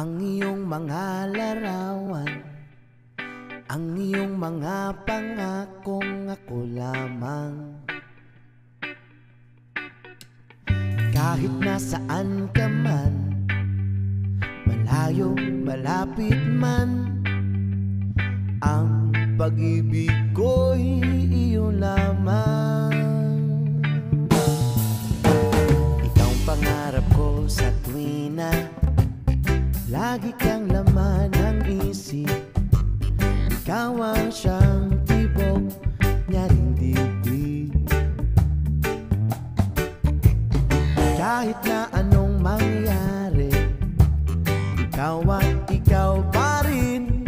Ang iyong mga larawan, ang iyong mga pangakong ako lamang. Kahit nasaan ka man, malayo, malapit man, ang pag-ibig ko'y iyo lamang. Ikaw ang pangarap ko sa tuwina, lagi kang laman ng isip. Ikaw ang siyang tibok niya ring dibdib. Kahit na anong mangyari, ikaw at ikaw pa rin.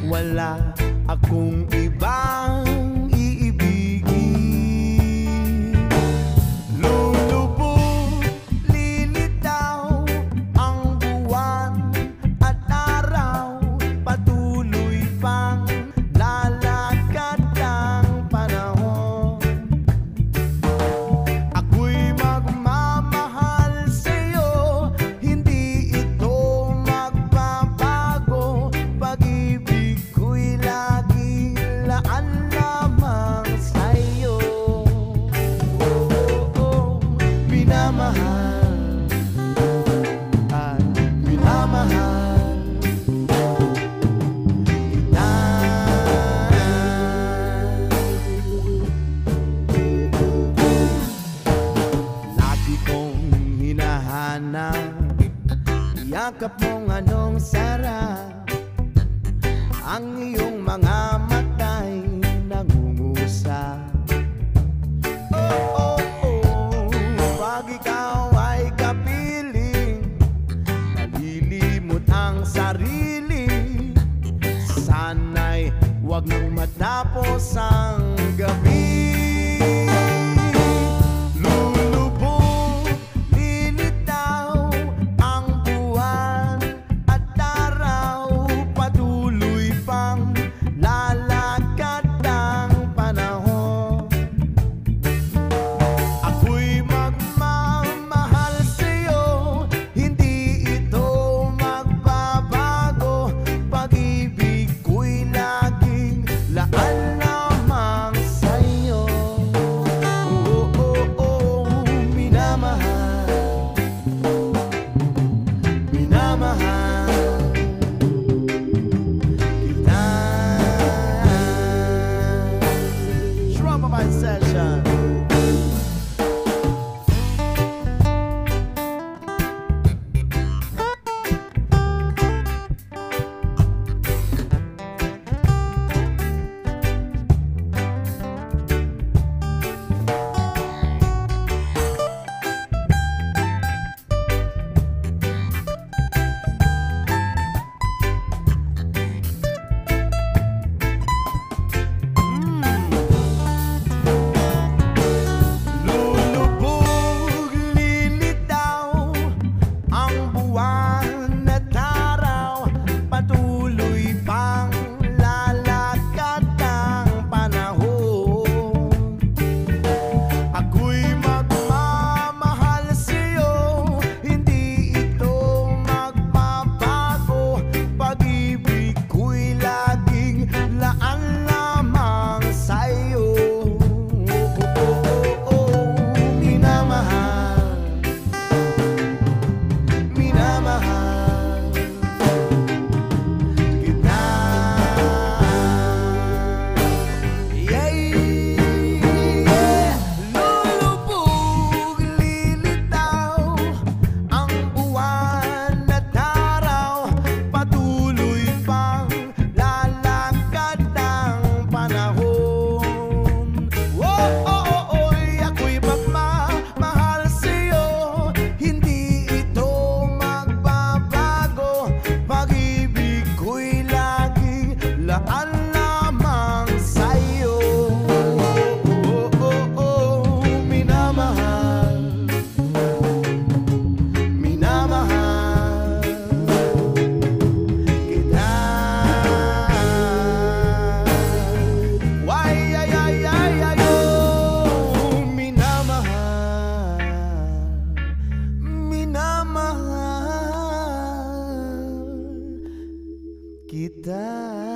Wala akong ibang iibigin. Lulubog, lilitaw ang buwan at araw, patuloy pang lalakad ang panahon. Ako'y magmamahal sa'yo, hindi ito magbabago. Pag-ibig ko'y laging laan lamang sa'yo. Minamahal at minamahal kita. Lagi kong hinahanap yakap mong anong sarap, ang iyong mga mata'y nangungusap. Oh, oh, oh, pag ikaw ay kapiling, nalilimot ang sarili. Sana'y huwag nang matapos ang gabi. Lulubog, lilitaw ang buwan at araw, patuloy pang lalakad ang panahon. Ako'y magmamahal sa'yo, hindi ito magbabago. Pag-ibig ko'y laging laan lamang kita.